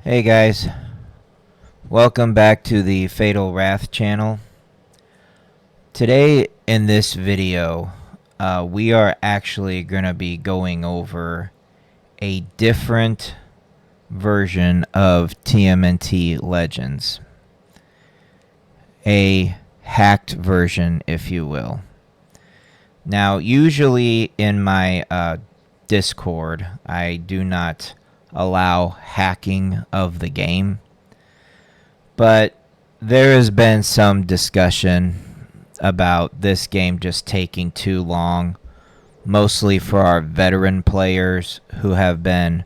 Hey guys, welcome back to the Fatal Wrath channel. Today in this video, we are actually going to be going over a different version of TMNT Legends. A hacked version, if you will. Now, usually in my Discord, I do not allow hacking of the game, but there has been some discussion about this game just taking too long, mostly for our veteran players who have been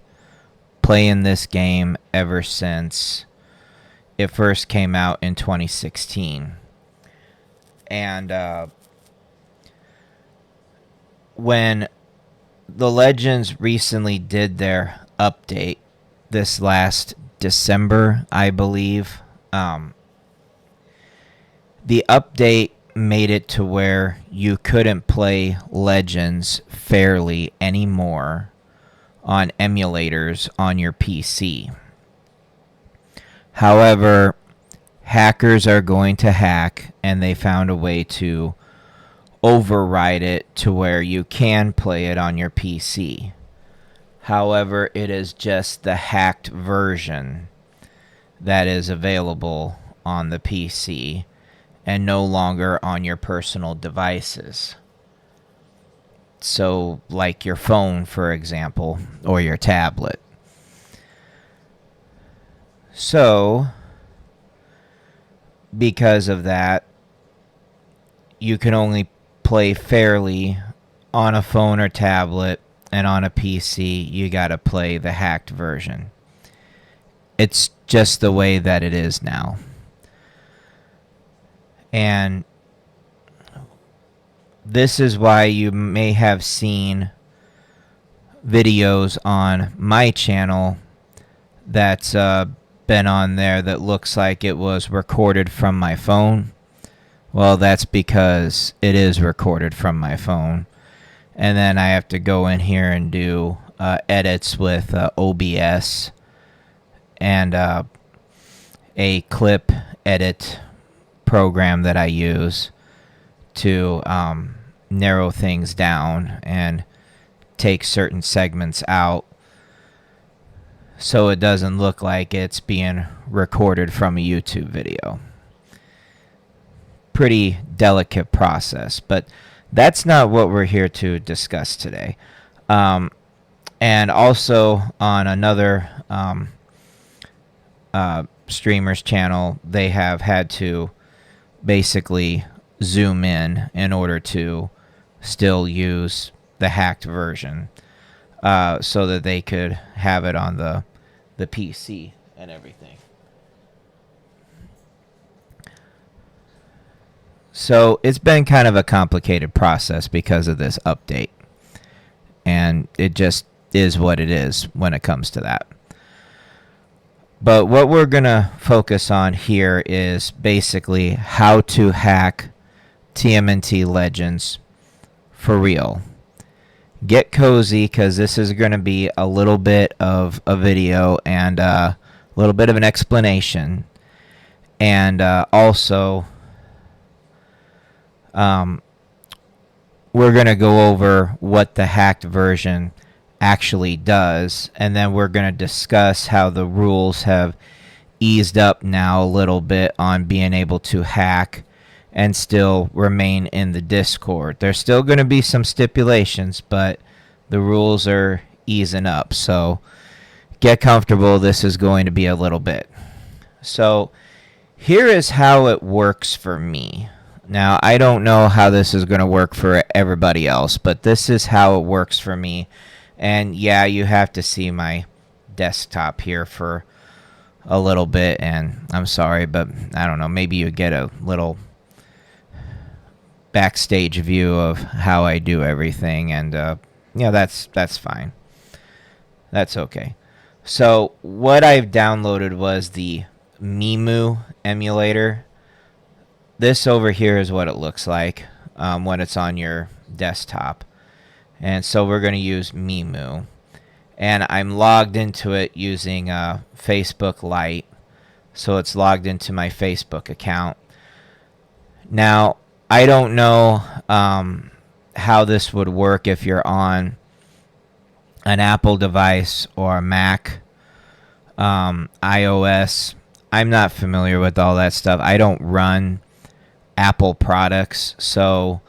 playing this game ever since it first came out in 2016. And when the Legends recently did their update this last December, I believe, the update made it to where you couldn't play Legends fairly anymore on emulators on your PC. However, hackers are going to hack, and they found a way to override it to where you can play it on your PC. However, it is just the hacked version that is available on the PC and no longer on your personal devices. So, like your phone, for example, or your tablet. So, because of that, you can only play fairly on a phone or tablet, and on a PC, you gotta play the hacked version. It's just the way that it is now. And this is why you may have seen videos on my channel that's been on there that looks like it was recorded from my phone. Well, that's because it is recorded from my phone. And then I have to go in here and do edits with OBS and a clip edit program that I use to narrow things down and take certain segments out so it doesn't look like it's being recorded from a YouTube video. Pretty delicate process, but that's not what we're here to discuss today. And also on another streamer's channel, they have had to basically zoom in order to still use the hacked version so that they could have it on the PC and everything. So it's been kind of a complicated process because of this update. And it just is what it is when it comes to that. But what we're going to focus on here is basically how to hack TMNT Legends for real. Get cozy, because this is going to be a little bit of a video and a little bit of an explanation. And also, we're going to go over what the hacked version actually does, and then we're going to discuss how the rules have eased up now a little bit on being able to hack and still remain in the Discord. There's still going to be some stipulations, but the rules are easing up, so get comfortable. This is going to be a little bit. So here is how it works for me. Now, I don't know how this is going to work for everybody else, but this is how it works for me. And yeah, you have to see my desktop here for a little bit, and I'm sorry, but I don't know, maybe you get a little backstage view of how I do everything, and yeah, that's fine. That's okay. So what I've downloaded was the Mimu emulator. This over here is what it looks like when it's on your desktop. And so we're going to use Mimu. and I'm logged into it using Facebook Lite, so it's logged into my Facebook account. Now, I don't know how this would work if you're on an Apple device or a Mac, iOS. I'm not familiar with all that stuff. I don't run Apple products, so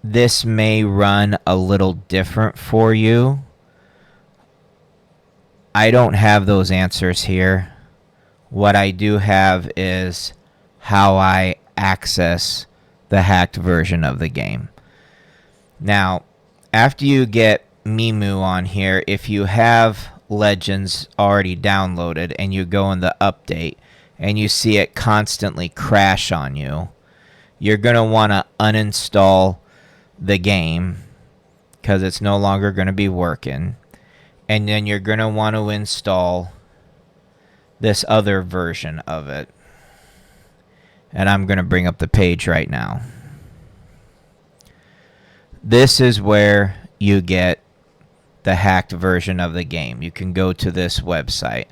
this may run a little different for you. I don't have those answers here. What I do have is how I access the hacked version of the game. Now, after you get Mimu on here, if you have Legends already downloaded and you go in the update and you see it constantly crash on you, you're going to want to uninstall the game because it's no longer going to be working. And then you're going to want to install this other version of it. And I'm going to bring up the page right now. This is where you get the hacked version of the game. You can go to this website.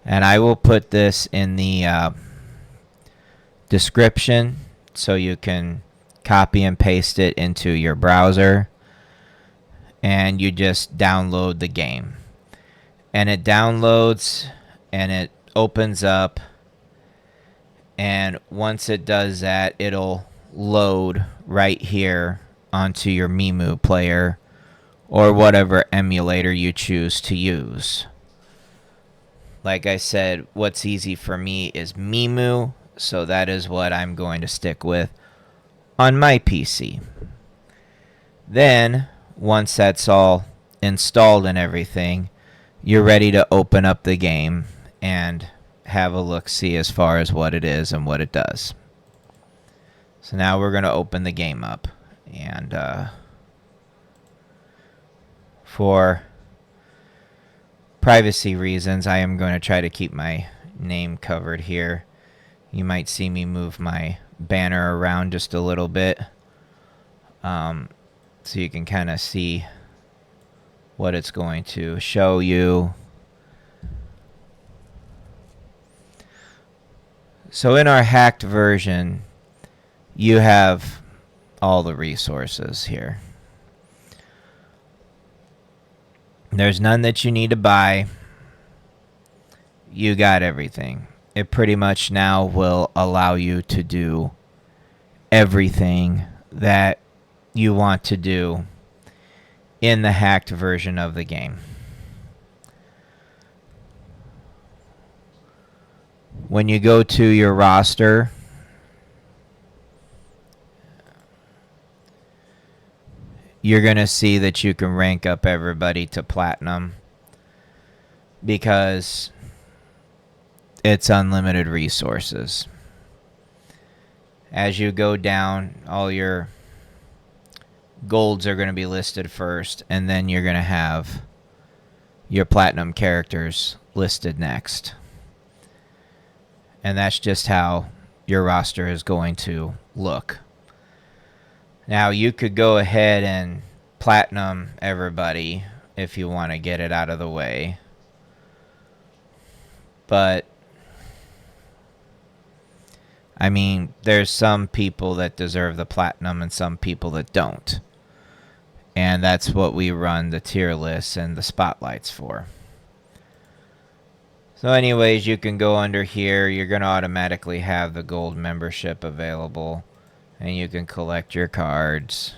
And I will put this in the description so you can copy and paste it into your browser. And you just download the game. And it downloads and it opens up. And once it does that, it'll load right here onto your Mimu player or whatever emulator you choose to use. Like I said, what's easy for me is Mimu, so that is what I'm going to stick with on my PC. Then, once that's all installed and everything, you're ready to open up the game and have a look-see as far as what it is and what it does. So now we're going to open the game up. And for privacy reasons, I am going to try to keep my name covered here. You might see me move my banner around just a little bit, so you can kind of see what it's going to show you. So in our hacked version, you have all the resources here. There's none that you need to buy. You got everything. It pretty much now will allow you to do everything that you want to do in the hacked version of the game. When you go to your roster, you're going to see that you can rank up everybody to platinum because it's unlimited resources. As you go down, all your golds are going to be listed first, and then you're going to have your platinum characters listed next. And that's just how your roster is going to look. Now, you could go ahead and platinum everybody if you want to get it out of the way. But, I mean, there's some people that deserve the platinum and some people that don't. And that's what we run the tier lists and the spotlights for. So anyways, you can go under here. You're going to automatically have the gold membership available. And you can collect your cards.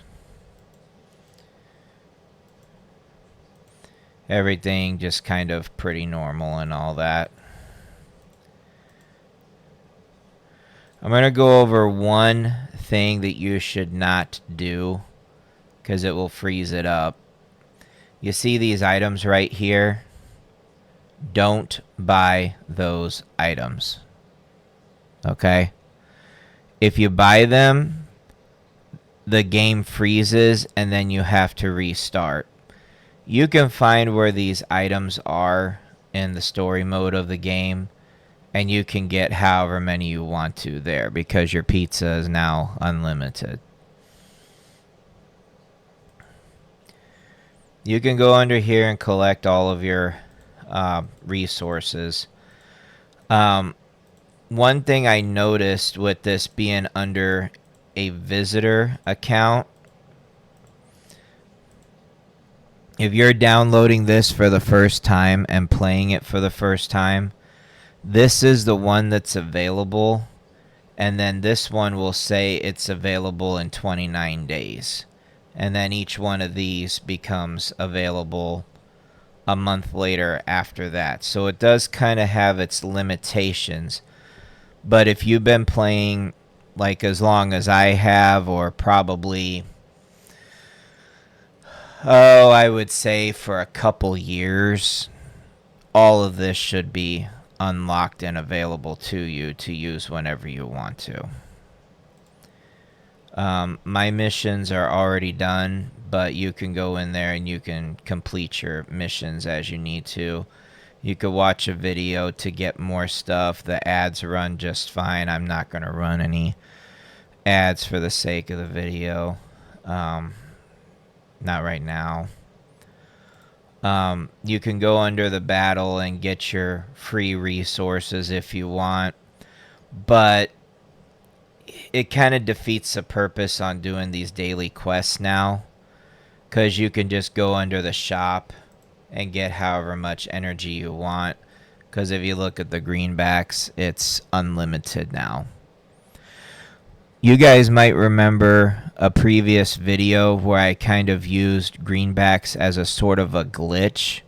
Everything just kind of pretty normal and all that. I'm going to go over one thing that you should not do, because it will freeze it up. You see these items right here? Don't buy those items. Okay? If you buy them, the game freezes and then you have to restart. You can find where these items are in the story mode of the game, and you can get however many you want to there because your pizza is now unlimited. You can go under here and collect all of your resources. One thing I noticed with this being under a visitor account, if you're downloading this for the first time and playing it for the first time, this is the one that's available, and then this one will say it's available in 29 days. And then each one of these becomes available a month later after that. So it does kind of have its limitations. But if you've been playing like as long as I have, or probably, I would say for a couple years, all of this should be unlocked and available to you to use whenever you want to. My missions are already done, but you can go in there and you can complete your missions as you need to. You could watch a video to get more stuff. The ads run just fine. I'm not going to run any ads for the sake of the video. Not right now. You can go under the battle and get your free resources if you want, but it kind of defeats the purpose on doing these daily quests now, because you can just go under the shop and get however much energy you want, because if you look at the greenbacks, it's unlimited now. You guys might remember a previous video where I kind of used greenbacks as a sort of a glitch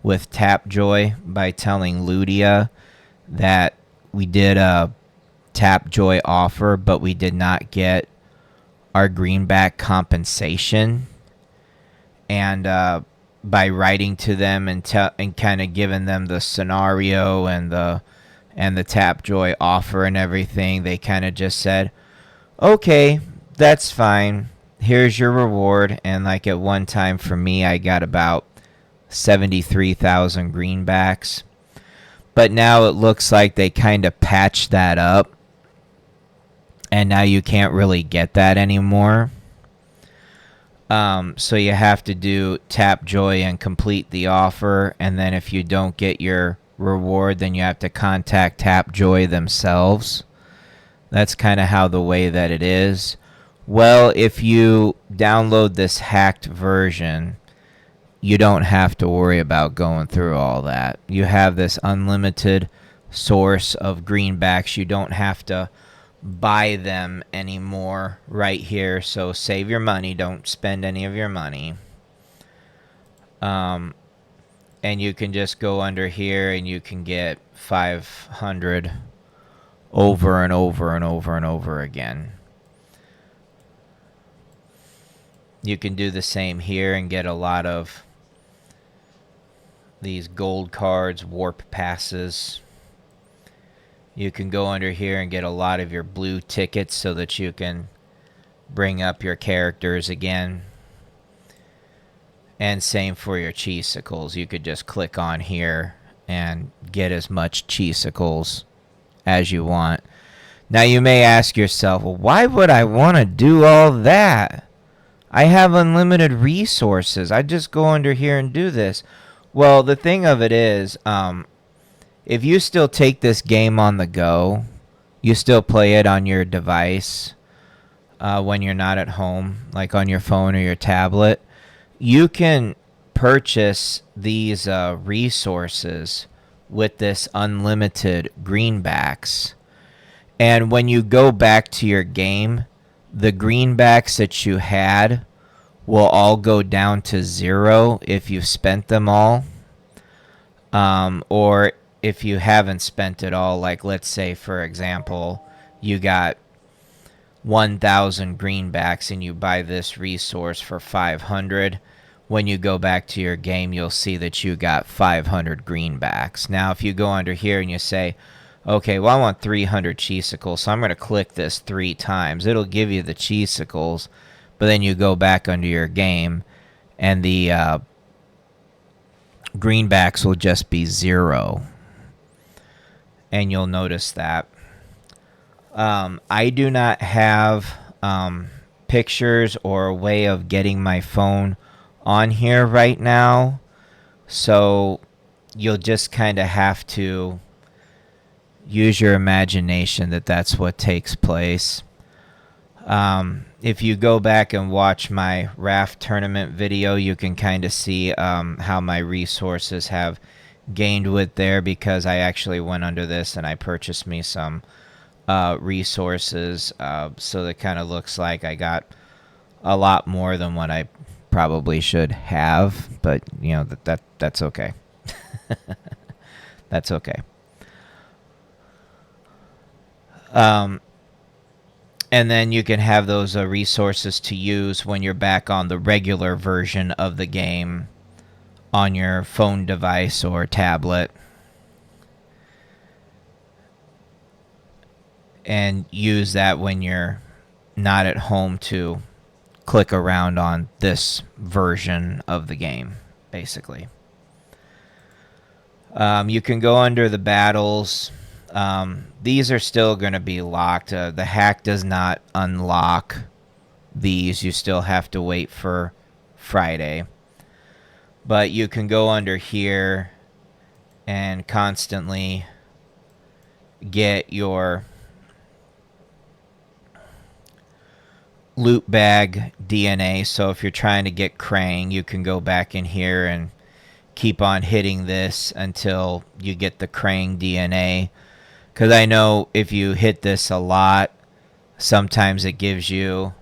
with Tapjoy by telling Ludia that we did a Tapjoy offer, but we did not get our greenback compensation. And by writing to them and kind of giving them the scenario and the Tapjoy offer and everything, they kind of just said, okay, that's fine. Here's your reward. And like at one time for me, I got about 73,000 greenbacks. But now it looks like they kind of patched that up. And now you can't really get that anymore. So you have to do Tapjoy and complete the offer. And then if you don't get your reward, then you have to contact Tapjoy themselves. That's kind of how the way that it is. Well, if you download this hacked version, you don't have to worry about going through all that. You have this unlimited source of greenbacks. You don't have to buy them anymore right here. So save your money. Don't spend any of your money. And you can just go under here and you can get 500 over and over and over and over again. You can do the same here and get a lot of these gold cards, warp passes. You can go under here and get a lot of your blue tickets so that you can bring up your characters again. And same for your cheesicles. You could just click on here and get as much cheesicles as you want. Now you may ask yourself, well, why would I want to do all that? I have unlimited resources. I just go under here and do this. Well, the thing of it is, if you still take this game on the go, you still play it on your device when you're not at home, like on your phone or your tablet, you can purchase these resources with this unlimited greenbacks. And when you go back to your game, the greenbacks that you had will all go down to 0 if you've spent them all. Or if you haven't spent it all, like let's say, for example, you got 1,000 greenbacks and you buy this resource for 500. When you go back to your game, you'll see that you got 500 greenbacks. Now, if you go under here and you say, okay, well, I want 300 cheesicles, so I'm going to click this 3 times. It'll give you the cheesicles, but then you go back under your game, and the greenbacks will just be 0. And you'll notice that. I do not have pictures or a way of getting my phone on here right now, so you'll just kind of have to use your imagination that that's what takes place. If you go back and watch my raft tournament video, you can kind of see how my resources have gained with there, because I actually went under this and I purchased me some resources. So it kind of looks like I got a lot more than what I probably should have, but you know that's okay. That's okay. And then you can have those resources to use when you're back on the regular version of the game on your phone device or tablet. And use that when you're not at home to click around on this version of the game, basically. You can go under the battles. These are still going to be locked. The hack does not unlock these. You still have to wait for Friday. But you can go under here and constantly get your loot bag DNA. So if you're trying to get Krang, you can go back in here and keep on hitting this until you get the Krang DNA. Because I know if you hit this a lot, sometimes it gives you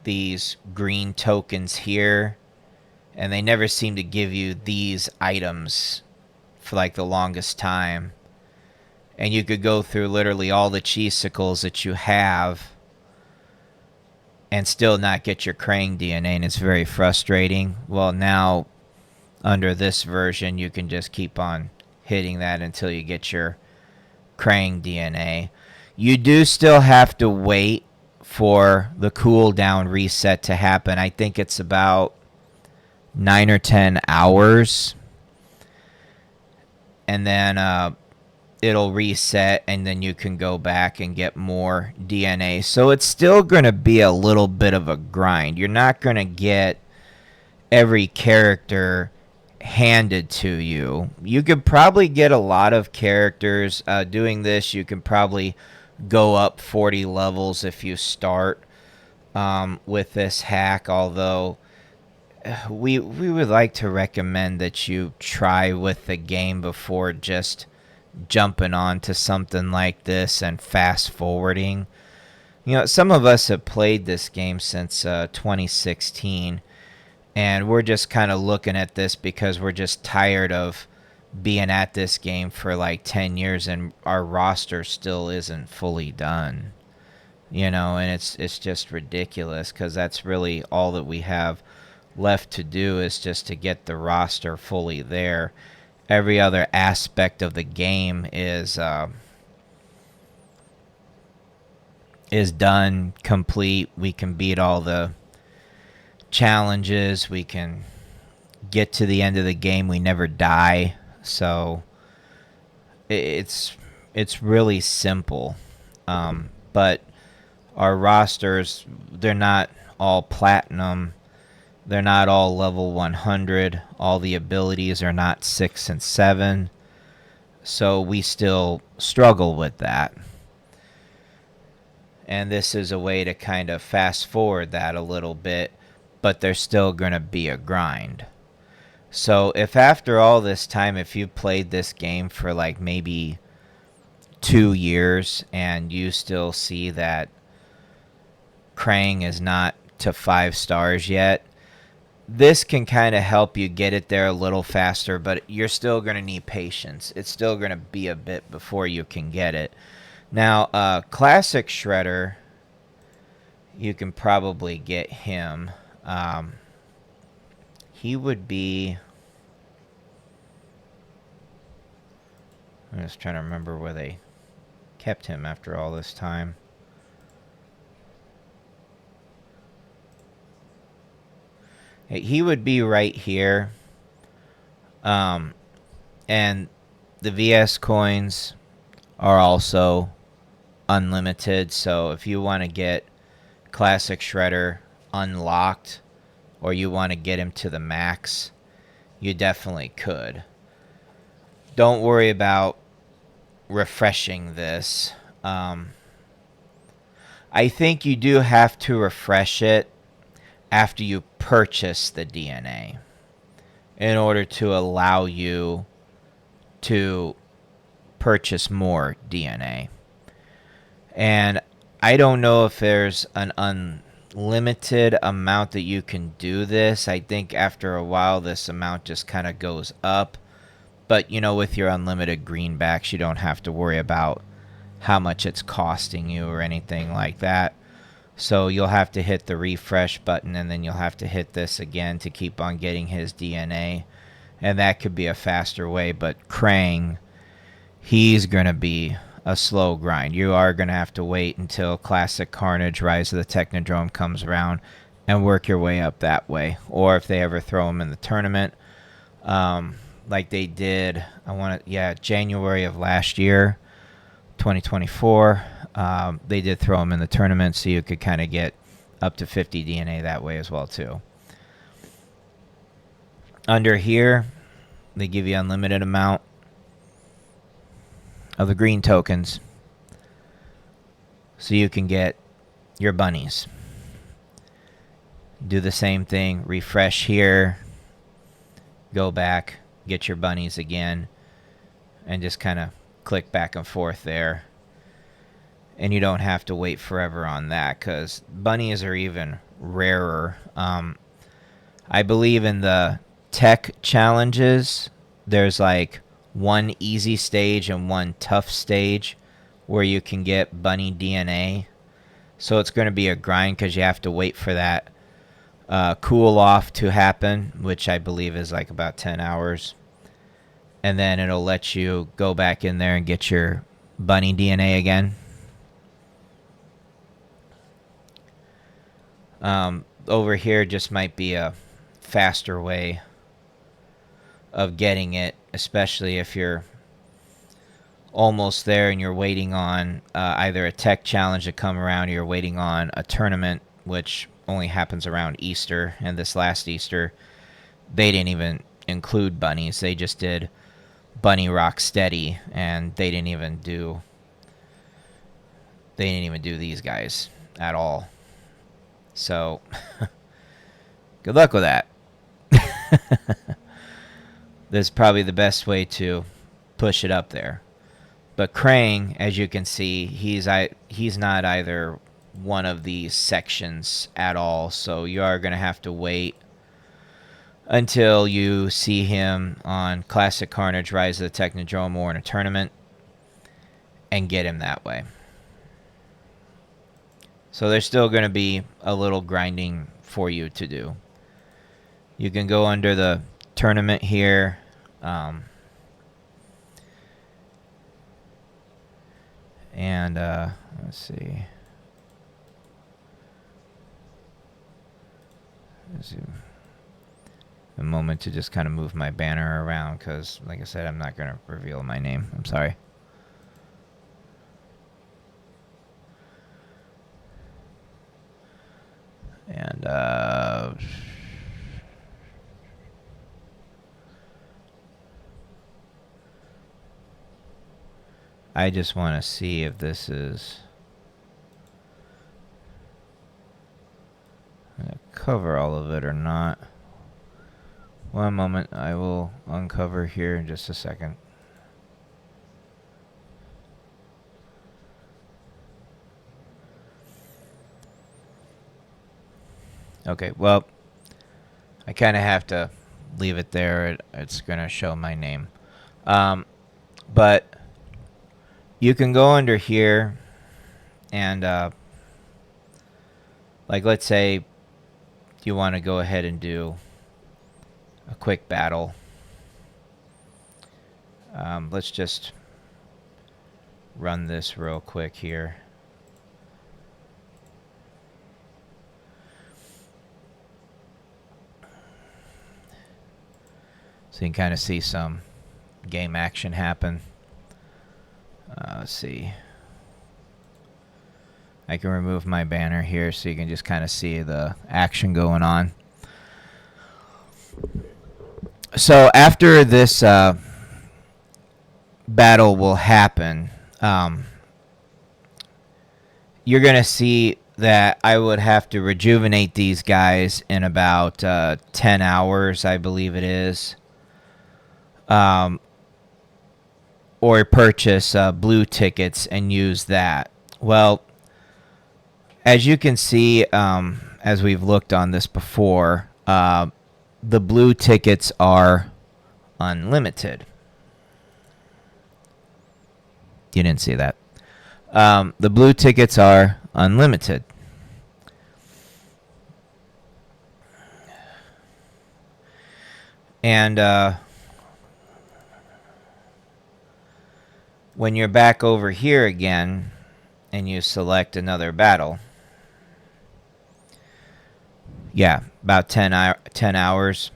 these green tokens here, and they never seem to give you these items for like the longest time. And you could go through literally all the cheesicles that you have and still not get your Krang DNA, and it's very frustrating. Well, now under this version, you can just keep on hitting that until you get your Krang DNA. You do still have to wait for the cooldown reset to happen. I think it's about 9 or 10 hours. And then it'll reset, and then you can go back and get more DNA. So it's still going to be a little bit of a grind. You're not going to get every character handed to you. You could probably get a lot of characters doing this. You can probably go up 40 levels if you start with this hack, although we would like to recommend that you try with the game before just jumping on to something like this and fast forwarding. You know, some of us have played this game since 2016, and we're just kind of looking at this because we're just tired of being at this game for like 10 years and our roster still isn't fully done. You know, and it's just ridiculous, because that's really all that we have left to do, is just to get the roster fully there. Every other aspect of the game is done, complete. We can beat all the challenges. We can get to the end of the game. We never die. So it's really simple. But our rosters, they're not all platinum. They're not all level 100. All the abilities are not 6 and 7. So we still struggle with that. And this is a way to kind of fast forward that a little bit, but there's still going to be a grind. So if after all this time, if you played this game for like maybe 2 years and you still see that Krang is not to 5 stars yet, this can kind of help you get it there a little faster, but you're still going to need patience. It's still going to be a bit before you can get it. Now, Classic Shredder, you can probably get him. He would be... I'm just trying to remember where they kept him after all this time. He would be right here. And the VS coins are also unlimited. So if you want to get Classic Shredder unlocked, or you want to get him to the max, you definitely could. Don't worry about refreshing this. I think you do have to refresh it after you purchase the DNA in order to allow you to purchase more DNA. And I don't know if there's an unlimited amount that you can do this. I think after a while this amount just kind of goes up. But, you know, with your unlimited greenbacks, you don't have to worry about how much it's costing you or anything like that. So you'll have to hit the refresh button, and then you'll have to hit this again to keep on getting his DNA. And that could be a faster way. But Krang, he's going to be a slow grind. You are going to have to wait until Classic Carnage Rise of the Technodrome comes around and work your way up that way. Or if they ever throw him in the tournament, like they did, January of last year, 2024, they did throw him in the tournament, so you could kind of get up to 50 DNA that way as well too. Under here, they give you unlimited amount of the green tokens, so you can get your bunnies. Do the same thing, refresh here, go back, get your bunnies again, and just kind of click back and forth there. And you don't have to wait forever on that, because bunnies are even rarer. I believe in the tech challenges, there's like one easy stage and one tough stage where you can get bunny DNA. So it's going to be a grind because you have to wait for that cool off to happen, which I believe is like about 10 hours. And then it'll let you go back in there and get your bunny DNA again. Over here just might be a faster way of getting it, especially if you're almost there and you're waiting on either a tech challenge to come around, or you're waiting on a tournament, which only happens around Easter. And this last Easter, they didn't even include bunnies. They just did Bunny Rock Steady, and they didn't even do these guys at all. So good luck with that. This is probably the best way to push it up there. But Krang, as you can see, he's not either one of these sections at all. So you are going to have to wait until you see him on Classic Carnage Rise of the Technodrome or in a tournament and get him that way. So there's still going to be a little grinding for you to do. You can go under the tournament here. Let's see. A moment to just kind of move my banner around, because like I said, I'm not going to reveal my name. I'm sorry. And I just want to see if this is going to cover all of it or not. One moment, I will uncover here in just a second. Okay, well, I kind of have to leave it there. It's going to show my name. But you can go under here and, like, let's say you want to go ahead and do a quick battle. Let's just run this real quick here. So you can kind of see some game action happen. Let's see. I can remove my banner here so you can just kind of see the action going on. So after this battle will happen, you're going to see that I would have to rejuvenate these guys in about 10 hours, I believe it is. Or purchase blue tickets and use that. Well, as you can see, as we've looked on this before, the blue tickets are unlimited. You didn't see that. The blue tickets are unlimited. And when you're back over here again and you select another battle, yeah, about 10 hours.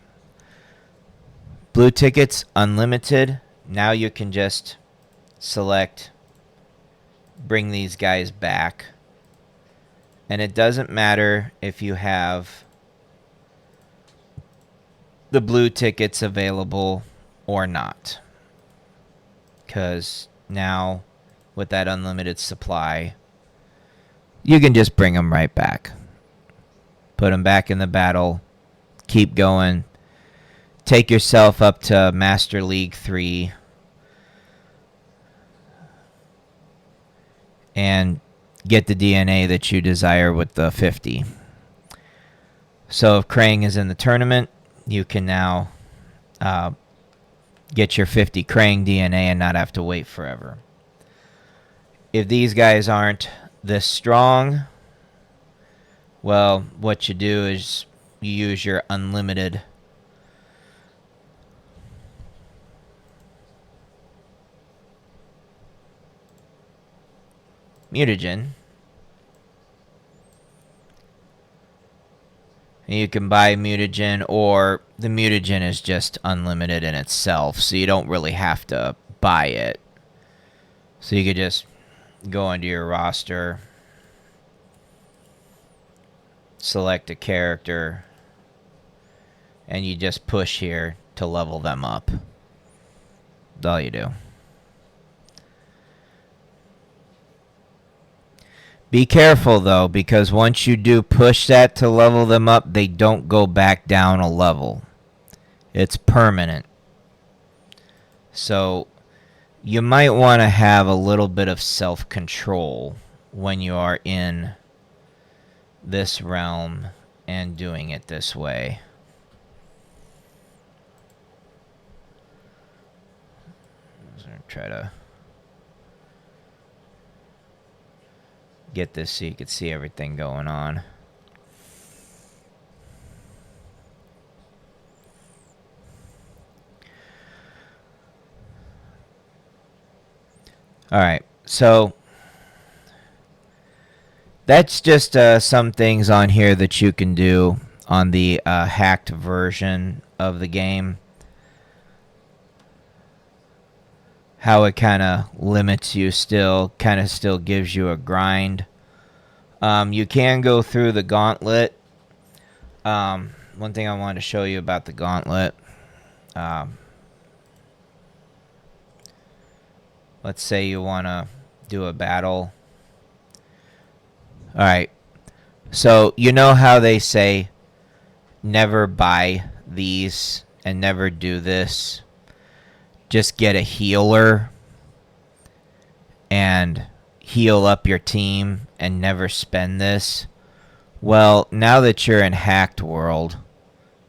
Blue tickets, unlimited. Now you can just select, bring these guys back. And it doesn't matter if you have the blue tickets available or not. Because now, with that unlimited supply, you can just bring them right back. Put them back in the battle. Keep going. Take yourself up to Master League 3. And get the DNA that you desire with the 50. So if Krang is in the tournament, you can now get your 50 Krang DNA and not have to wait forever. If these guys aren't this strong, well, what you do is you use your unlimited mutagen. And you can buy mutagen, or the mutagen is just unlimited in itself, so you don't really have to buy it. So you could just go into your roster, select a character, and you just push here to level them up. That's all you do. Be careful, though, because once you do push that to level them up, they don't go back down a level. It's permanent. So you might want to have a little bit of self-control when you are in this realm and doing it this way. I'm going to try to get this so you can see everything going on. Alright, so that's just some things on here that you can do on the hacked version of the game. How it kind of limits you still, kind of still gives you a grind. You can go through the Gauntlet. One thing I wanted to show you about the Gauntlet. Let's say you want to do a battle. Alright. So, you know how they say never buy these and never do this? Just get a healer and heal up your team and never spend this. Well, now that you're in Hacked World,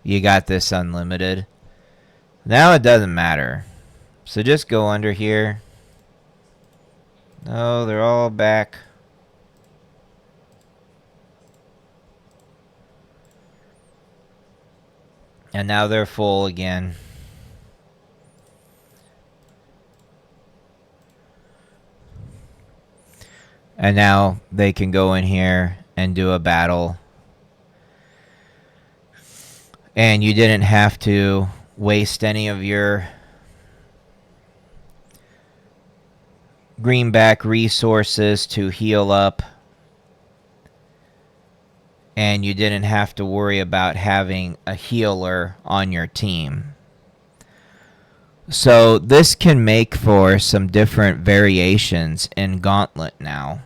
you got this unlimited. Now it doesn't matter. So just go under here. No, they're all back. And now they're full again. And now they can go in here and do a battle. And you didn't have to waste any of your greenback resources to heal up. And you didn't have to worry about having a healer on your team. So this can make for some different variations in Gauntlet now.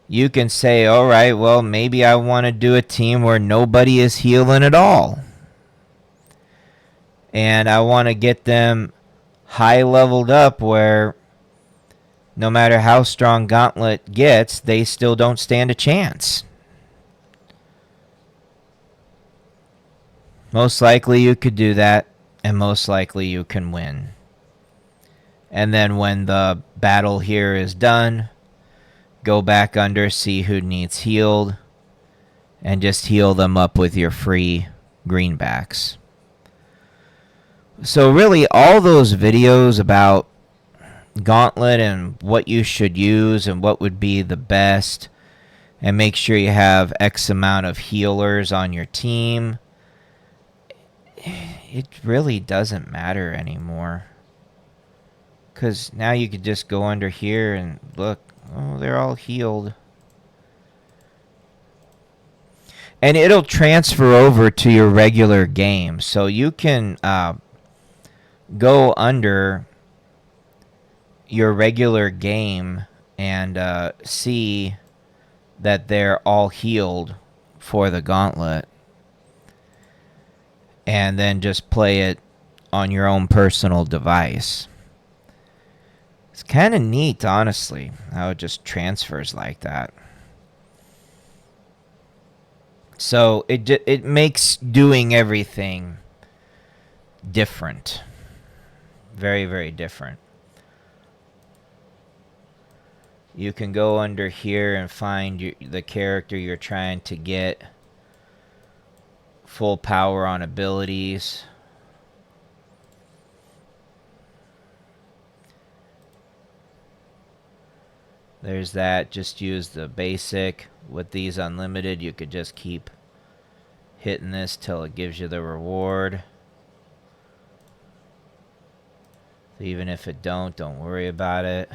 You can say, all right, well, maybe I want to do a team where nobody is healing at all. And I want to get them high leveled up where no matter how strong Gauntlet gets, they still don't stand a chance. Most likely you could do that, and most likely you can win. And then when the battle here is done, go back under, see who needs healed, and just heal them up with your free greenbacks. So really, all those videos about Gauntlet and what you should use and what would be the best, and make sure you have X amount of healers on your team, it really doesn't matter anymore. Because now you could just go under here and look, oh, they're all healed. And it'll transfer over to your regular game. So you can go under your regular game and see that they're all healed for the Gauntlet. And then just play it on your own personal device. It's kind of neat, honestly, how it just transfers like that. So it makes doing everything different. Very, very different. You can go under here and find the character you're trying to get full power on abilities. There's that. Just use the basic. With these unlimited, you could just keep hitting this till it gives you the reward. So even if it don't worry about it.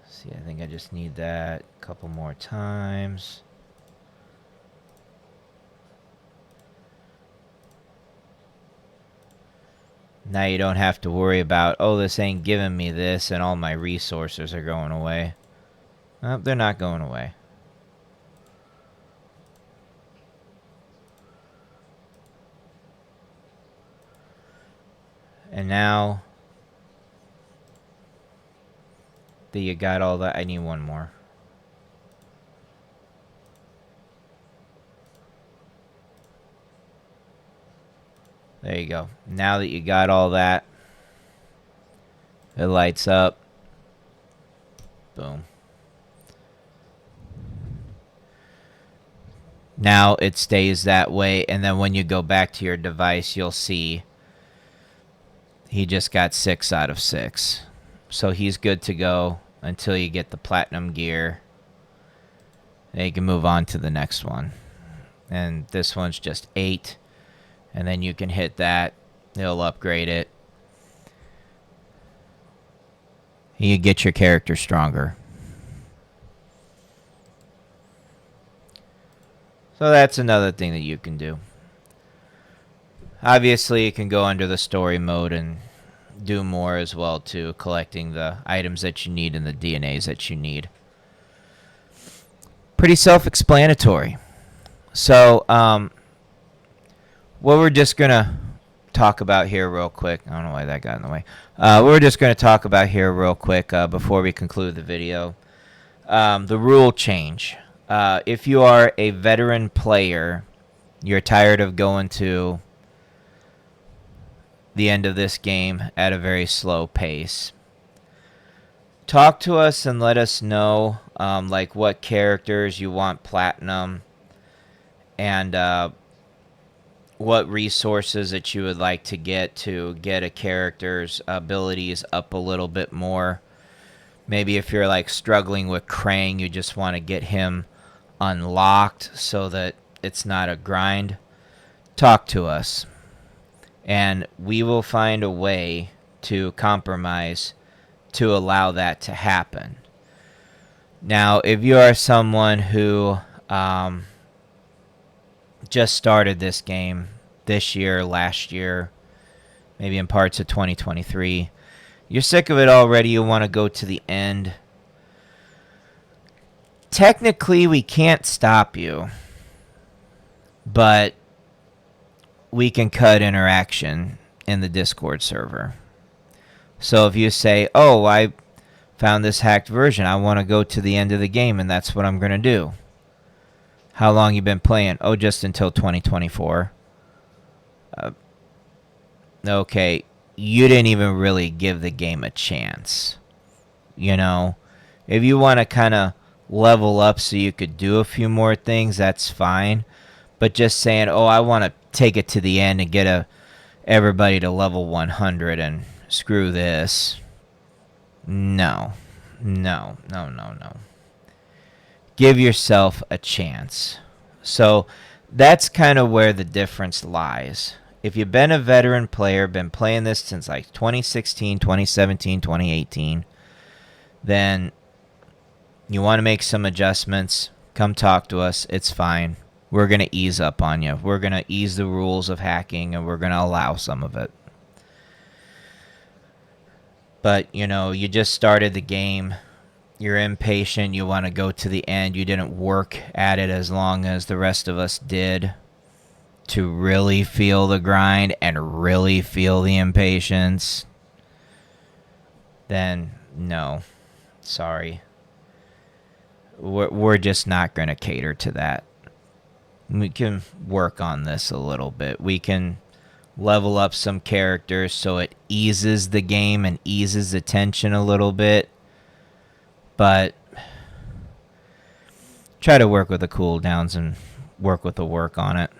See, I think I just need that a couple more times. Now you don't have to worry about, oh, this ain't giving me this and all my resources are going away. Well, they're not going away. And now that you got all that, I need one more. There you go. Now that you got all that, it lights up. Boom. Now it stays that way, and then when you go back to your device, you'll see he just got 6 out of 6. So he's good to go until you get the platinum gear. Then you can move on to the next one. And this one's just 8. And then you can hit that. It'll upgrade it. You get your character stronger. So that's another thing that you can do. Obviously, you can go under the story mode and do more as well too, collecting the items that you need and the DNAs that you need. Pretty self-explanatory. So, what we're just going to talk about here real quick. I don't know why that got in the way. We're just going to talk about here real quick before we conclude the video. The rule change. If you are a veteran player, you're tired of going to the end of this game at a very slow pace, talk to us and let us know like what characters you want platinum and what resources that you would like to get a character's abilities up a little bit more. Maybe if you're like struggling with Krang, you just want to get him unlocked so that it's not a grind. Talk to us, and we will find a way to compromise to allow that to happen. Now, if you are someone who just started this game this year, last year, maybe in parts of 2023. You're sick of it already. You want to go to the end. Technically, we can't stop you, but we can cut interaction in the Discord server. So if you say, oh, I found this hacked version, I want to go to the end of the game, and that's what I'm going to do. How long you been playing? Oh, just until 2024. Okay, you didn't even really give the game a chance. You know, if you want to kind of level up so you could do a few more things, that's fine. But just saying, oh, I want to take it to the end and get everybody to level 100 and screw this. No. Give yourself a chance. So that's kind of where the difference lies. If you've been a veteran player, been playing this since like 2016, 2017, 2018, then you want to make some adjustments, come talk to us. It's fine. We're going to ease up on you. We're going to ease the rules of hacking, and we're going to allow some of it. But, you know, you just started the game. You're impatient. You want to go to the end. You didn't work at it as long as the rest of us did to really feel the grind and really feel the impatience. Then, no. Sorry. We're just not going to cater to that. We can work on this a little bit. We can level up some characters so it eases the game and eases the tension a little bit. But try to work with the cooldowns and work with the work on it.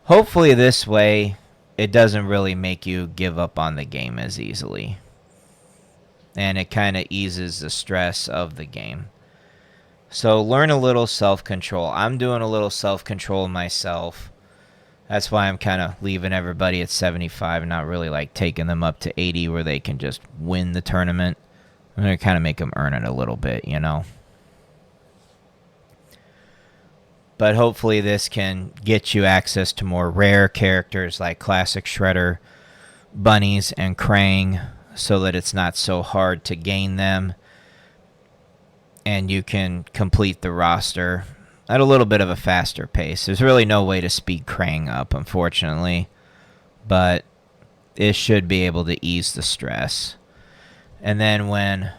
Hopefully this way it doesn't really make you give up on the game as easily. And it kind of eases the stress of the game. So learn a little self-control. I'm doing a little self-control myself. That's why I'm kind of leaving everybody at 75 and not really like taking them up to 80 where they can just win the tournament. I'm going to kind of make them earn it a little bit, you know. But hopefully this can get you access to more rare characters like Classic Shredder, Bunnies, and Krang so that it's not so hard to gain them. And you can complete the roster at a little bit of a faster pace. There's really no way to speed Krang up, unfortunately. But it should be able to ease the stress. And then when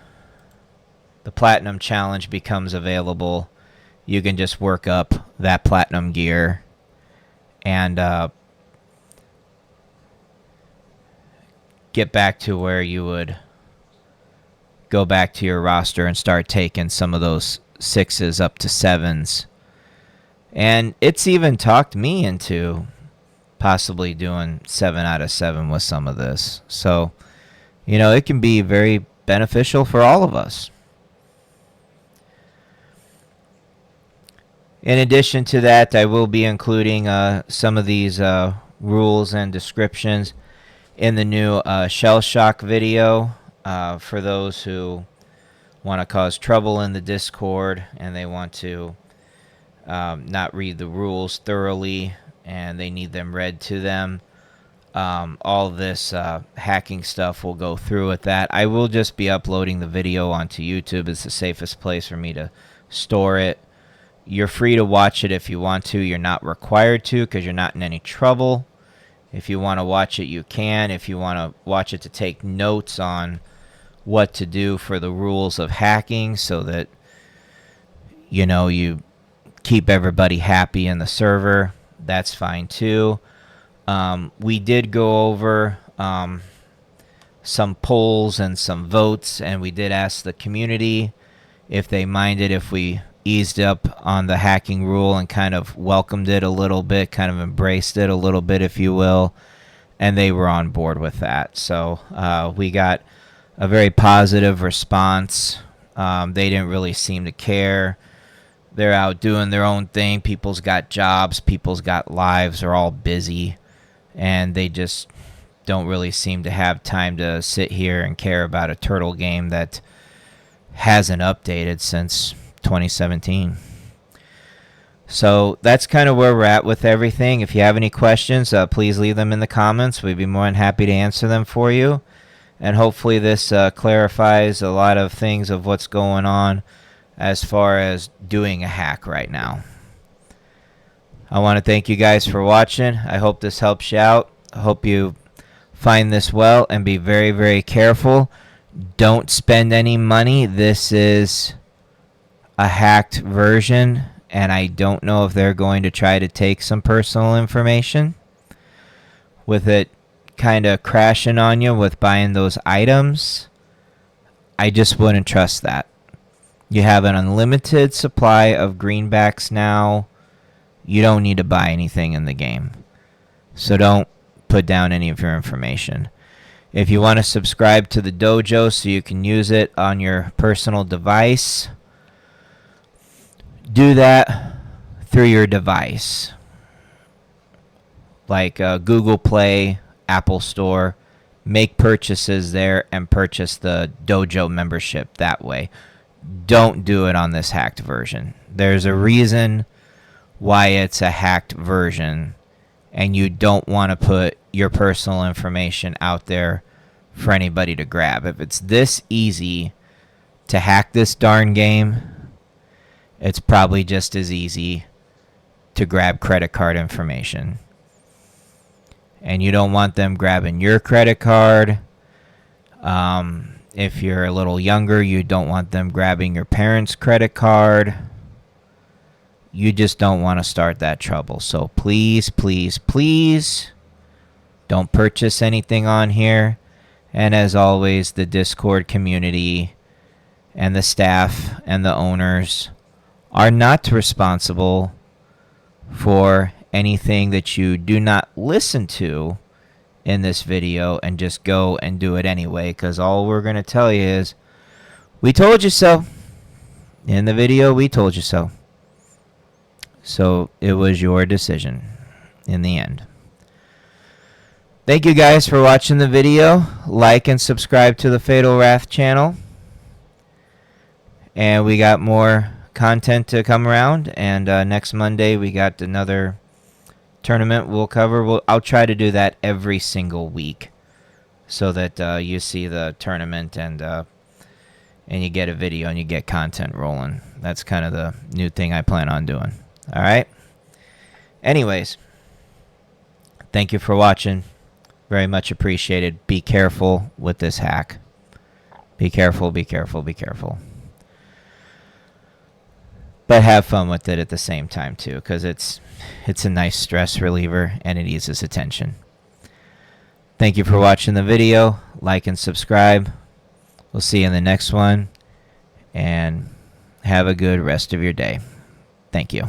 the Platinum Challenge becomes available, you can just work up that Platinum gear and get back to where you would go back to your roster and start taking some of those 6s up to 7s. And it's even talked me into possibly doing 7 out of 7 with some of this. So, you know, it can be very beneficial for all of us. In addition to that, I will be including some of these rules and descriptions in the new Shell Shock video for those who want to cause trouble in the Discord and they want to not read the rules thoroughly and they need them read to them. All this hacking stuff will go through with that. I will just be uploading the video onto YouTube. It's the safest place for me to store it. You're free to watch it if you want to. You're not required to because you're not in any trouble. If you want to watch it, you can. If you want to watch it to take notes on what to do for the rules of hacking so that, you know, you keep everybody happy in the server, that's fine too. We did go over some polls and some votes, and we did ask the community if they minded if we eased up on the hacking rule and kind of welcomed it a little bit, kind of embraced it a little bit, if you will, and they were on board with that. So we got a very positive response. They didn't really seem to care. They're out doing their own thing. People's got jobs. People's got lives. They're all busy. And they just don't really seem to have time to sit here and care about a turtle game that hasn't updated since 2017. So that's kind of where we're at with everything. If you have any questions, please leave them in the comments. We'd be more than happy to answer them for you. And hopefully this clarifies a lot of things of what's going on as far as doing a hack right now. I want to thank you guys for watching. I hope this helps you out. I hope you find this well and be very, very careful. Don't spend any money. This is a hacked version, and I don't know if they're going to try to take some personal information with it kind of crashing on you with buying those items. I just wouldn't trust that. You have an unlimited supply of greenbacks now. You don't need to buy anything in the game. So don't put down any of your information. If you want to subscribe to the dojo so you can use it on your personal device, do that through your device. Like Google Play, Apple Store. Make purchases there and purchase the dojo membership that way. Don't do it on this hacked version. There's a reason why it's a hacked version, and you don't want to put your personal information out there for anybody to grab. If it's this easy to hack this darn game, it's probably just as easy to grab credit card information. And you don't want them grabbing your credit card. If you're a little younger, you don't want them grabbing your parents' credit card. You just don't want to start that trouble. So please, please, please don't purchase anything on here. And as always, the Discord community and the staff and the owners are not responsible for anything that you do not listen to in this video and just go and do it anyway, because all we're going to tell you is, we told you so. In the video, we told you so. So it was your decision in the end. Thank you guys for watching the video. Like and subscribe to the Fatal Wrath channel. And we got more content to come around. And next Monday we got another tournament we'll cover. I'll try to do that every single week, so that you see the tournament and you get a video and you get content rolling. That's kind of the new thing I plan on doing. All right. Anyways, thank you for watching. Very much appreciated. Be careful with this hack. Be careful, be careful, be careful. But have fun with it at the same time too, because it's a nice stress reliever and it eases attention. Thank you for watching the video. Like and subscribe. We'll see you in the next one. And have a good rest of your day. Thank you.